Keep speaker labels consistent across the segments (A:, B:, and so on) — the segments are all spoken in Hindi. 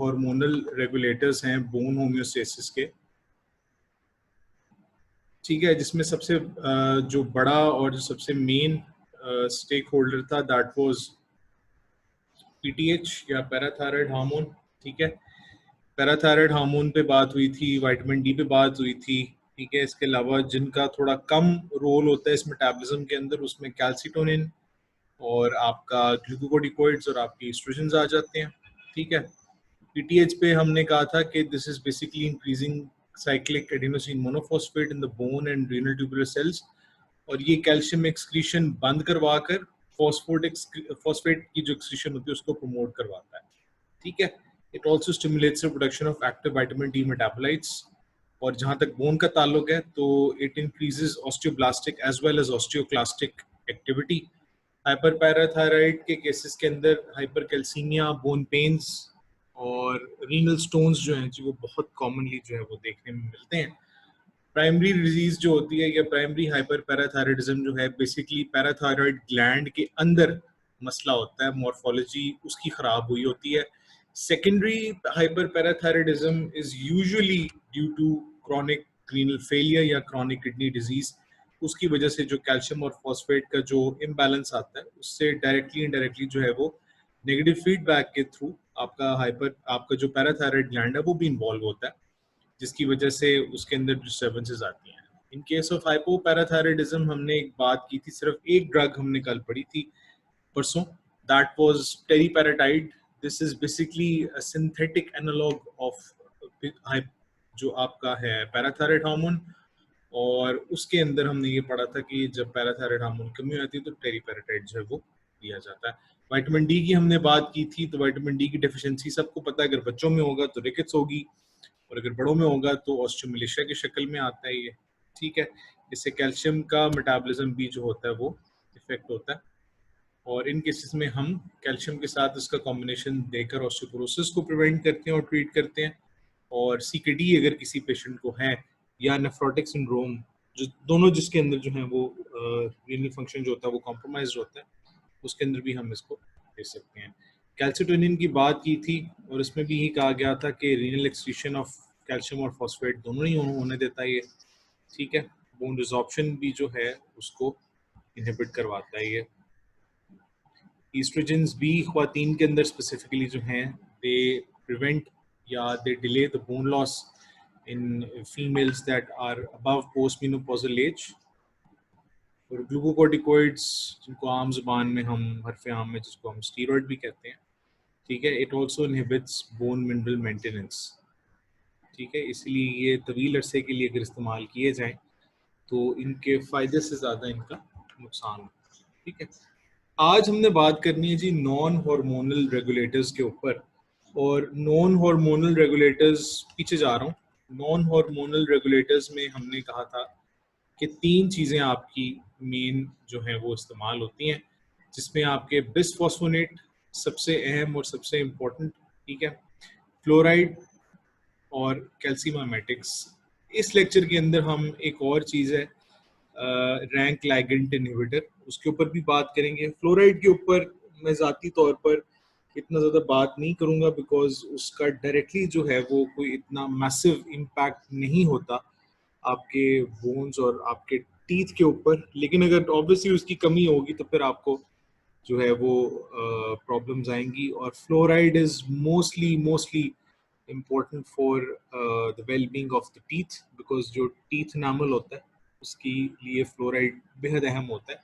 A: हार्मोनल रेगुलेटर्स हैं बोन होम्योस्टेसिस के, ठीक है, जिसमें सबसे जो बड़ा और जो सबसे मेन स्टेक होल्डर था दैट वाज पीटीएच या पैराथायराइड हार्मोन, ठीक है। पैराथायराइड हार्मोन पे बात हुई थी, विटामिन डी पे बात हुई थी, ठीक है। इसके अलावा जिनका थोड़ा कम रोल होता है इस मेटाबॉलिज्म के अंदर, उसमें कैल्सिटोनिन और आपका ग्लूकोकोर्टिकोइड्स और आपके एस्ट्रोजन्स आ जाते हैं, ठीक है। पीटीएच पे हमने कहा था कि this is basically increasing cyclic adenosine monophosphate in the bone and renal tubular cells, और ये कैल्शियम एक्सक्रीशन बंद करवाकर फॉस्फेट की जो एक्सक्रीशन होती है उसको प्रमोट करवाता है, ठीक है। It also stimulates the production of active vitamin D metabolites, और जहां तक बोन का ताल्लुक है तो it increases osteoblastic as well as osteoclastic activity. Hyper parathyroid के केसेस के अंदर हाइपरकैल्सीमिया, बोन पेन्स और रीनल स्टोन्स जो हैं जी वो बहुत कॉमनली जो है वो देखने में मिलते हैं। प्राइमरी डिजीज जो होती है या प्राइमरी हाइपर पैराथायराइडिज्म जो है बेसिकली पैराथायराइड ग्लैंड के अंदर मसला होता है, मॉर्फोलॉजी उसकी खराब हुई होती है। Secondary hyper parathyroidism is usually due to chronic renal failure या क्रॉनिक किडनी डिजीज, उसकी वजह से जो कैल्शियम और फॉस्फेट का जो इम्बैलेंस आता है उससे डायरेक्टली इनडायरेक्टली जो है वो नेगेटिव फीडबैक के थ्रू आपका जो पैराथायराइड ग्लैंड है वो भी इन्वॉल्व होता है, जिसकी वजह से उसके अंदर डिस्टर्बेंसेस आती हैं। इन केस ऑफ हाइपोपैराथायराइडिज्म हमने एक बात की थी, सिर्फ एक ड्रग हमने कल पढ़ी थी परसों, that was teriparatide. This is basically a synthetic analogue of जो आपका है पैराथायराइड हार्मोन, और उसके अंदर हमने ये पढ़ा था कि जब पैराथायराइड हार्मोन कमी आती है तो टेरिपेराटाइड जो है वो दिया जाता है। विटामिन डी की हमने बात की थी, तो विटामिन डी की डेफिशिएंसी सबको पता है, अगर बच्चों में होगा तो रिकेट्स होगी और अगर बड़ों में होगा तो ऑस्टियोमलेशिया की शक्ल में आता है ये, ठीक है। इससे कैल्शियम का मेटाबॉलिज्म भी जो होता है वो इफेक्ट होता है, और इन केसेस में हम कैल्शियम के साथ इसका कॉम्बिनेशन देकर ऑस्टियोपोरोसिस को प्रिवेंट करते हैं और ट्रीट करते हैं। और सीकेडी अगर किसी पेशेंट को है या नेफ्रोटिक सिंड्रोम, जो दोनों जिसके अंदर जो है वो रीनल फंक्शन जो होता है वो कॉम्प्रोमाइज होता है, उसके अंदर भी हम इसको दे सकते हैं। कैल्सिटोनिन की बात की थी और इसमें भी यही कहा गया था कि रीनल एक्सक्रीशन ऑफ कैल्शियम और फॉस्फेट दोनों ही होने देता है ये, ठीक है। बोन रिजॉर्प्शन भी जो है उसको इनहिबिट करवाता है ये। ईस्ट्रोजन्स भी ख्वातीन के अंदर स्पेसिफिकली जो हैं दे प्रिवेंट या they delay the bone loss in females that are above post menopausal age. और ग्लूकोकोर्टिकोइड्स जिनको आम जुबान में हम हरफ आम में जिसको हम स्टीरॉइड भी कहते हैं, ठीक है, it also inhibits bone mineral maintenance, ठीक है। इसलिए ये तवील अरसे के लिए अगर इस्तेमाल किए जाएं तो इनके फ़ायदे से ज़्यादा इनका नुकसान, ठीक है। आज हमने बात करनी है जी नॉन हार्मोनल रेगुलेटर्स के ऊपर, और नॉन हार्मोनल रेगुलेटर्स पीछे जा रहा हूँ। नॉन हार्मोनल रेगुलेटर्स में हमने कहा था कि 3 चीज़ें आपकी मेन जो है वो इस्तेमाल होती हैं, जिसमें आपके बिसफॉस्फोनेट सबसे अहम और सबसे इम्पोर्टेंट, ठीक है, फ्लोराइड और कैल्सीमामेटिक्स। इस लेक्चर के अंदर हम एक और चीज़ है रैंक लाइगेंड इनहिबिटर, उसके ऊपर भी बात करेंगे। फ्लोराइड के ऊपर मैं ज़ाती तौर पर इतना ज़्यादा बात नहीं करूँगा बिकॉज उसका डायरेक्टली जो है वो कोई इतना मैसिव इम्पैक्ट नहीं होता आपके बोन्स और आपके टीथ के ऊपर, लेकिन अगर ऑब्वियसली उसकी कमी होगी तो फिर आपको जो है वो प्रॉब्लम्स आएंगी। और fluoride is mostly important for the well being of the teeth, because जो टीथ एनामल होता है उसके लिए फ्लोराइड बेहद अहम होता है।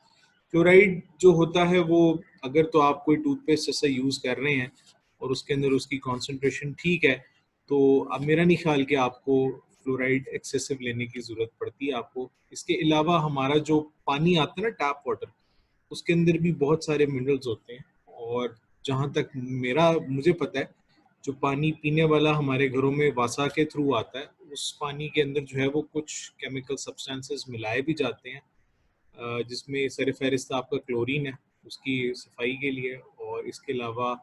A: फ्लोराइड जो होता है वो अगर तो आप कोई टूथपेस्ट ऐसा यूज़ कर रहे हैं और उसके अंदर उसकी कॉन्सेंट्रेशन ठीक है, तो अब मेरा नहीं ख्याल कि आपको फ्लोराइड एक्सेसिव लेने की ज़रूरत पड़ती है आपको। इसके अलावा हमारा जो पानी आता है ना टैप वाटर, उसके अंदर भी बहुत सारे मिनरल्स होते हैं, और जहाँ तक मुझे पता है जो पानी पीने वाला हमारे घरों में वासा के थ्रू आता है, उस पानी के अंदर जो है वो कुछ केमिकल सब्सटेंसेस मिलाए भी जाते हैं, जिसमें सरफहरिस्त आपका क्लोरीन है उसकी सफाई के लिए, और इसके अलावा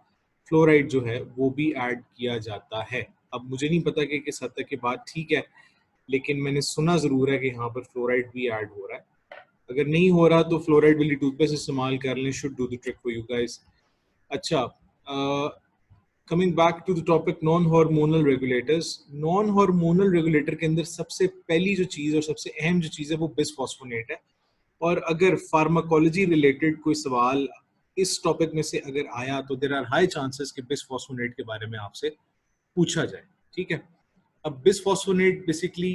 A: फ्लोराइड जो है वो भी ऐड किया जाता है। अब मुझे नहीं पता कि किस हद तक ये बात ठीक है, लेकिन मैंने सुना ज़रूर है कि यहाँ पर फ्लोराइड भी ऐड हो रहा है। अगर नहीं हो रहा तो फ्लोराइड वाली टूथपेस्ट इस्तेमाल कर लें, should do the trick for you guys. अच्छा, coming back to the topic non hormonal regulators, non hormonal regulator के अंदर सबसे पहली जो चीज़ और सबसे अहम जो चीज़ है वो बिसफॉस्फोनेट है। और अगर फार्माकोलॉजी रिलेटेड कोई सवाल इस टॉपिक में से अगर आया तो देयर आर हाई चांसेस कि बिसफॉस्फोनेट के बारे में आपसे पूछा जाए। ठीक है, अब बिसफॉस्फोनेट बेसिकली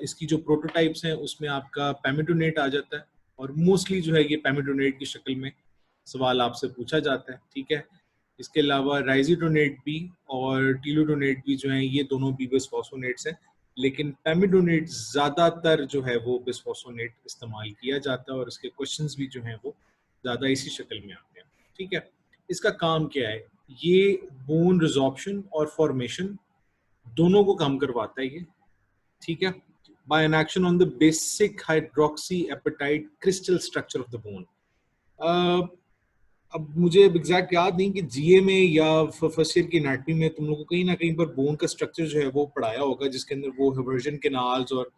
A: इसकी जो प्रोटोटाइप्स हैं उसमें आपका पैमिटोनेट आ जाता है, और मोस्टली जो है ये पैमिटोनेट की शक्ल में सवाल आपसे पूछा जाता है। ठीक है, इसके अलावा राइजिटोनेट भी और टीलोटोनेट भी जो है ये दोनों भी बिसफॉस्फोनेट्स हैं, लेकिन पैमिडोनेट ज़्यादातर जो है वो बिसफॉस्फोनेट इस्तेमाल किया जाता है और इसके क्वेश्चंस भी जो हैं वो ज़्यादा इसी शक्ल में आते हैं। ठीक है, इसका काम क्या है? ये बोन रिजॉर्प्शन और फॉर्मेशन दोनों को कम करवाता है ये। ठीक है, by an action on the basic hydroxy apatite crystal structure of the bone. अब मुझे एग्जैक्ट याद नहीं कि जीए में या फर्स्ट ईयर की एनाटॉमी में तुम लोगों को कहीं ना कहीं पर बोन का स्ट्रक्चर जो है वो पढ़ाया होगा, जिसके अंदर वो हवर्जन कैनाल्स और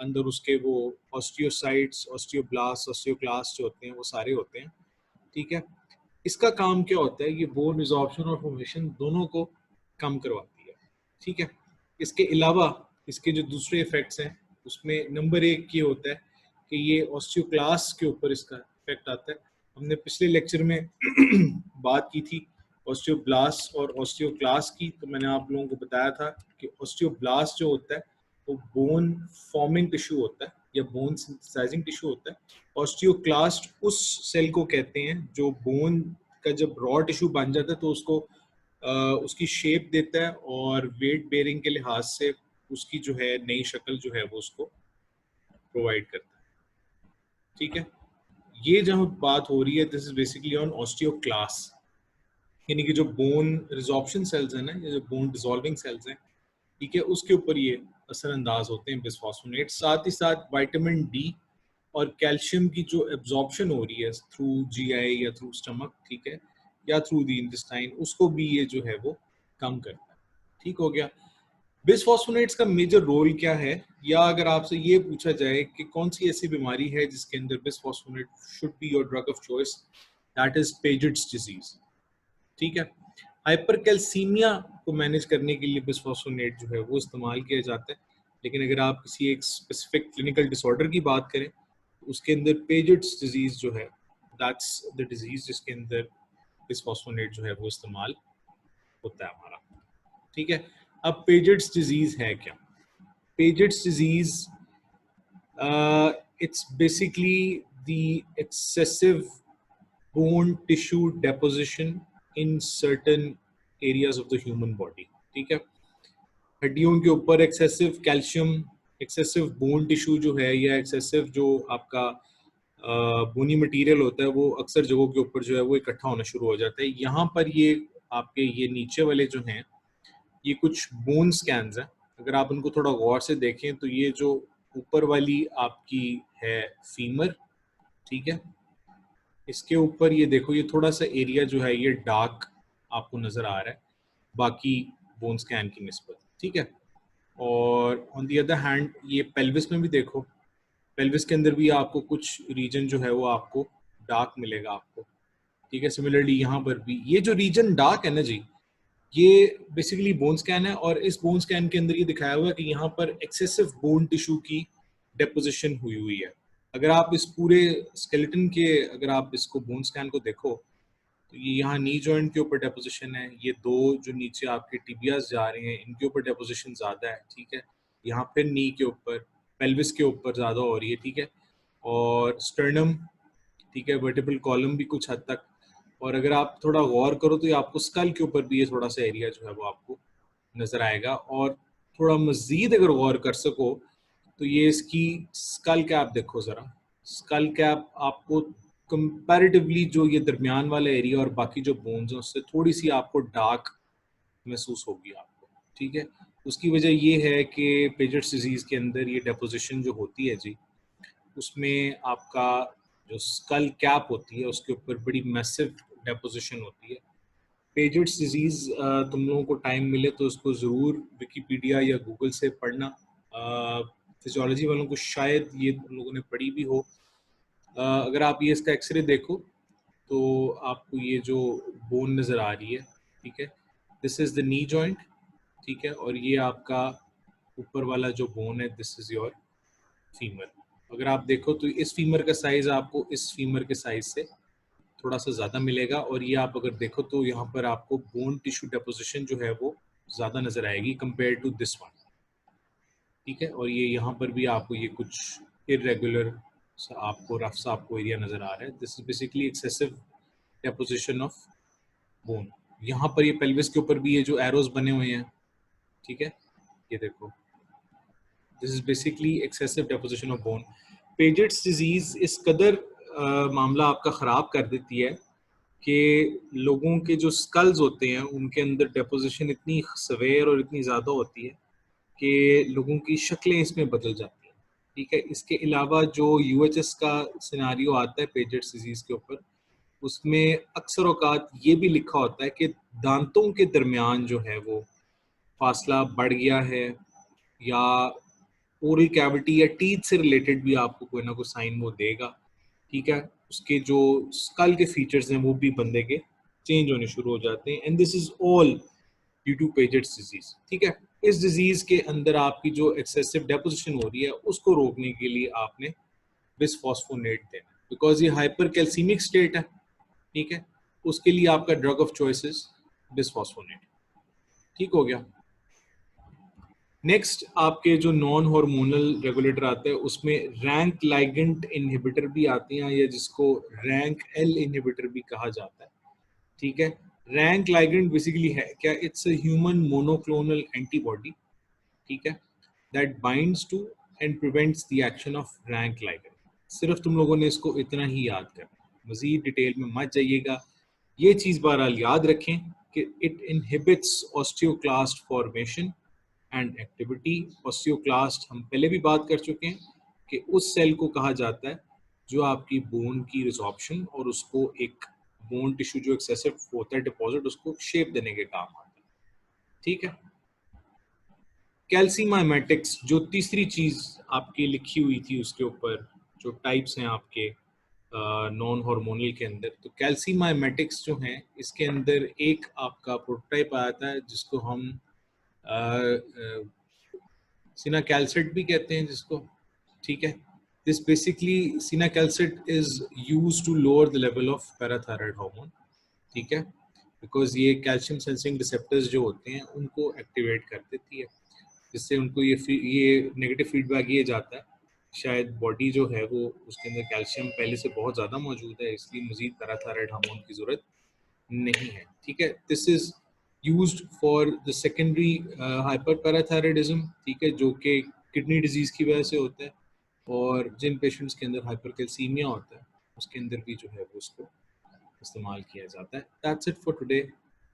A: अंदर उसके वो ऑस्टियोसाइट्स, ऑस्टियोब्लास्ट, ऑस्टियोक्लास्ट जो होते हैं वो सारे होते हैं। ठीक है, इसका काम क्या होता है? ये बोन रिजॉर्प्शन और फॉर्मेशन दोनों को कम करवाती है। ठीक है, इसके अलावा इसके जो दूसरे इफेक्ट्स हैं उसमें नंबर एक ये होता है कि ये ऑस्टियोक्लास्ट के ऊपर इसका इफेक्ट आता है। हमने पिछले लेक्चर में बात की थी ऑस्टियोब्लास्ट और ऑस्टियोक्लास्ट की, तो मैंने आप लोगों को बताया था कि ऑस्टियोब्लास्ट जो होता है वो बोन फॉर्मिंग टिश्यू होता है या बोन सिंथेसाइजिंग टिश्यू होता है। ऑस्टियोक्लास्ट उस सेल को कहते हैं जो बोन का जब रॉ टिश्यू बन जाता है तो उसको उसकी शेप देता है और वेट बेयरिंग के लिहाज से उसकी जो है नई शक्ल जो है वो उसको प्रोवाइड करता है। ठीक है, ये जहाँ बात हो रही है this is basically on osteoclast, यानी कि जो बोन रिजॉर्प्शन सेल्स हैं ना, ये जो बोन डिसॉल्विंग सेल्स हैं, ठीक है, उसके ऊपर ये असरअंदाज होते हैं बिसफॉस्फोनेट। साथ ही साथ विटामिन डी और कैल्शियम की जो एब्जॉर्प्शन हो रही है थ्रू जीआई या थ्रू स्टमक, ठीक है, या थ्रू द इंटेस्टाइन, उसको भी ये जो है वो कम करता है। ठीक हो गया। बिसफॉस्फोनेट्स का मेजर रोल क्या है, या अगर आपसे ये पूछा जाए कि कौन सी ऐसी बीमारी है जिसके अंदर bisphosphonate should be your drug of choice, that is Paget's disease. ठीक है, हाइपरकैल्सीमिया को मैनेज करने के लिए बिसफॉस्फोनेट जो है वो इस्तेमाल किया जाता है, लेकिन अगर आप किसी एक स्पेसिफिक क्लिनिकल डिसऑर्डर की बात करें तो उसके अंदर पेजेट्स डिजीज जो है दैट्स द डिजीज जिसके अंदर बिसफॉस्फोनेट जो है वो इस्तेमाल होता है हमारा। ठीक है, अब पेजेट्स डिजीज है क्या? Piaget's disease it's basically the excessive bone tissue deposition in certain areas of the human body। ठीक है, हड्डियों के ऊपर excessive calcium, excessive bone tissue जो है या एक्सेसिव जो आपका बोनी मटेरियल होता है वो अक्सर जगहों के ऊपर जो है वो इकट्ठा होना शुरू हो जाता है। यहाँ पर ये आपके ये नीचे वाले जो हैं ये कुछ बोन स्कैन्स हैं। अगर आप उनको थोड़ा गौर से देखें तो ये जो ऊपर वाली आपकी है फीमर, ठीक है, इसके ऊपर ये देखो ये थोड़ा सा एरिया जो है ये डार्क आपको नजर आ रहा है बाकी बोन स्कैन की निस्बत। ठीक है, और ऑन दी अदर हैंड ये पेल्विस में भी देखो, पेल्विस के अंदर भी आपको कुछ रीजन जो है वो आपको डार्क मिलेगा आपको। ठीक है, सिमिलरली यहाँ पर भी ये जो रीजन डार्क है ना जी, ये बेसिकली बोन स्कैन है, और इस बोन स्कैन के अंदर ये दिखाया हुआ है कि यहाँ पर एक्सेसिव बोन टिश्यू की डेपोजिशन हुई हुई है। अगर आप इस पूरे स्केलेटन के अगर आप इसको बोन स्कैन को देखो तो ये यहाँ नी जॉइंट के ऊपर डेपोजिशन है, ये दो जो नीचे आपके टिबियास जा रहे हैं इनके ऊपर डेपोजिशन ज़्यादा है। ठीक है, यहाँ फिर नी के ऊपर, पेल्विस के ऊपर ज़्यादा हो रही है। ठीक है, और स्टर्नम, ठीक है, वर्टिब्रल कॉलम भी कुछ हद तक, और अगर आप थोड़ा गौर करो तो ये आपको स्कल के ऊपर भी ये थोड़ा सा एरिया जो है वो आपको नज़र आएगा। और थोड़ा मज़ीद अगर गौर कर सको तो ये इसकी स्कल कैप देखो ज़रा, स्कल कैप आपको कंपैरेटिवली जो ये दरमियान वाला एरिया और बाकी जो बोन्स हैं उससे थोड़ी सी आपको डार्क महसूस होगी आपको। ठीक है, उसकी वजह ये है कि पेजेट्स डिजीज़ के अंदर ये डेपोजिशन जो होती है जी, उसमें आपका जो स्कल कैप होती है उसके ऊपर बड़ी मैसिव डेपोजिशन होती है। पेजेट्स डिजीज़ तुम लोगों को टाइम मिले तो उसको ज़रूर विकीपीडिया या गूगल से पढ़ना। फिजियोलॉजी वालों को शायद ये तुम लोगों ने पढ़ी भी हो। अगर आप ये इसका एक्सरे देखो तो आपको ये जो बोन नज़र आ रही है, ठीक है, this is the knee joint, ठीक है, और ये आपका ऊपर वाला जो बोन है, दिस इज योर फीमर। अगर आप देखो तो इस फीमर का साइज आपको इस फीमर के साइज से थोड़ा सा ज़्यादा मिलेगा, और ये आप अगर देखो तो यहाँ पर आपको बोन टिश्यू डेपोजिशन जो है वो ज़्यादा नज़र आएगी कंपेयर टू दिस वन, ठीक है। और ये यहाँ पर भी आपको ये कुछ इरेगुलर सा आपको रफ सा आपको एरिया नज़र आ रहा है। This is basically excessive deposition of bone. यहाँ पर ये पेल्विस के ऊपर भी ये जो एरोज बने हुए हैं, ठीक है, ये देखो, this is basically excessive deposition of bone. Piaget's disease इस कदर मामला आपका ख़राब कर देती है कि लोगों के जो स्कल्स होते हैं उनके अंदर डेपोजिशन इतनी सवेयर और इतनी ज़्यादा होती है कि लोगों की शक्लें इसमें बदल जाती हैं, ठीक है। इसके अलावा जो यूएचएस का सिनारियो आता है पेजेट्स डिजीज़ के ऊपर, उसमें अक्सर औकात ये भी लिखा होता है कि दांतों के दरमियान जो है वो फासला बढ़ गया है, या ओरल कैविटी या टीथ से रिलेटेड भी आपको कोई ना कोई साइन वो देगा, ठीक है। उसके जो स्कल के फीचर्स हैं वो भी बंदे के चेंज होने शुरू हो जाते हैं, and this is all due to Paget's disease, ठीक है। इस डिजीज के अंदर आपकी जो एक्सेसिव डेपोजिशन हो रही है उसको रोकने के लिए आपने बिसफॉस्फोनेट देना, बिकॉज ये हाइपर कैल्सीमिक स्टेट है, ठीक है। उसके लिए आपका ड्रग ऑफ चॉइस इज बिसफॉस्फोनेट, ठीक हो गया। नेक्स्ट आपके जो नॉन हार्मोनल रेगुलेटर आते हैं उसमें रैंक लाइगेंड इनहिबिटर भी आते हैं, या जिसको रैंक एल इनहिबिटर भी कहा जाता है, ठीक है। रैंक लाइगेंड बेसिकली है क्या, it's a human monoclonal antibody, ठीक है, that binds to and prevents the action of RANK ligand. सिर्फ तुम लोगों ने इसको इतना ही याद करना, मजीद डिटेल में मत जाइएगा। ये चीज़ बहरहाल याद रखें कि it inhibits osteoclast formation and activity. Osteoclast हम पहले भी बात कर चुके हैं कि उस सेल को कहा जाता है जो आपकी बोन की रिजॉर्प्शन और उसको एक बोन टिश्यू जो एक्सेसिव होता है डिपॉजिट, उसको शेप देने के काम आता है, ठीक है। कैल्सीमाइमेटिक्स जो तीसरी चीज आपकी लिखी हुई थी उसके ऊपर जो टाइप्स हैं आपके नॉन हार्मोनल के अंदर, तो कैल्सीमाइमेटिक्स जो हैं इसके अंदर एक आपका प्रोटोटाइप आया था जिसको हम सिनाकैल्सिड भी कहते हैं जिसको, ठीक है। This basically cinacalcet is used to lower the level of parathyroid hormone, ठीक है, बिकॉज ये कैल्शियम सेंसिंग रिसेप्टर्स जो होते हैं उनको एक्टिवेट कर देती है, जिससे उनको ये नेगेटिव फीडबैक ये जाता है शायद बॉडी जो है वो उसके अंदर कैल्शियम पहले से बहुत ज़्यादा मौजूद है, इसलिए मजीद पैराथायराइड हार्मोन की ज़रूरत नहीं है, ठीक है। This is used for the secondary hyperparathyroidism, ठीक है, जो कि किडनी डिजीज की वजह से होता है, और जिन पेशेंट्स के अंदर हाइपरकैल्सीमिया होता है उसके अंदर भी जो है वो उसको इस्तेमाल किया जाता है। That's it for today.